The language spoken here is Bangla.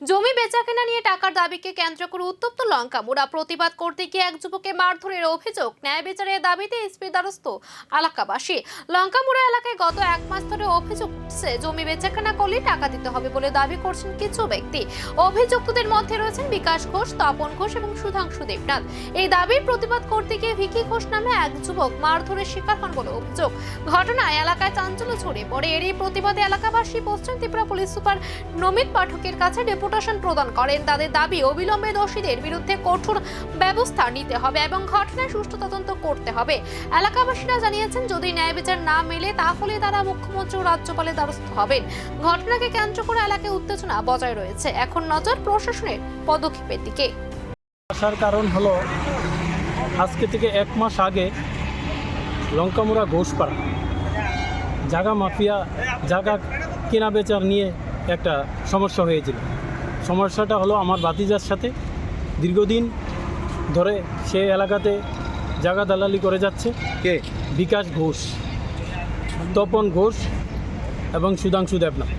জমি বেচাকেনা নিয়ে টাকার দাবিকে কেন্দ্র করে উত্তপ্ত লঙ্কামুড়া। প্রতিবাদ করতে গিয়ে এক যুবককে মারধরের অভিযোগ। ন্যায় বিচারের দাবিতে এসপির দ্বারস্থ এলাকাবাসী। লঙ্কামুড়া এলাকায় গত এক মাস ধরে অভিযোগ উঠছে, জমি বেচাকেনা করলে টাকা দিতে হবে বলে দাবি করছেন কিছু ব্যক্তি। অভিযুক্তদের মধ্যে রয়েছেন বিকাশ ঘোষ, তপন ঘোষ এবং সুধাংশু দেবনাথ। এই দাবির প্রতিবাদ করতে গিয়ে ভিকি ঘোষ নামে এক যুবক মারধরের শিকার হন বলে অভিযোগ। ঘটনায় এলাকায় চাঞ্চল্য ছড়িয়ে পড়ে। এরই প্রতিবাদে এলাকাবাসী পশ্চিম ত্রিপুরা পুলিশ সুপার নমিত পাঠকের কাছে ডেপুটেশন প্রদান করেন। তাদের দাবি, অবিলম্বে দোষীদের বিরুদ্ধে কঠোর ব্যবস্থা নিতে হবে এবং ঘটনায় সুষ্ঠু তদন্ত করতে হবে। এলাকাবাসীরা জানিয়েছেন, যদি ন্যায় বিচার না মেলে তাহলে তারা মুখ্যমন্ত্রী ও রাজ্যপালের দ্বারস্থ হবেন। ঘটনাকে কেন্দ্র করে এলাকায় উত্তেজনা বজায় রয়েছে। এখন নজর প্রশাসনের পদক্ষেপের দিকে। আসার কারণ হলো, আজকে থেকে এক মাস আগে লঙ্কামুড়া ঘোষপাড়া জায়গা মাফিয়া জায়গা কেনা বেচার নিয়ে একটা সমস্যা হয়েছিল। সমস্যাটা হলো, আমার ভাতিজার সাথে দীর্ঘদিন ধরে সে এলাকাতে জায়গা দালালি করে যাচ্ছে। বিকাশ ঘোষ, তপন ঘোষ এবং সুধাংশু দেবনাথ।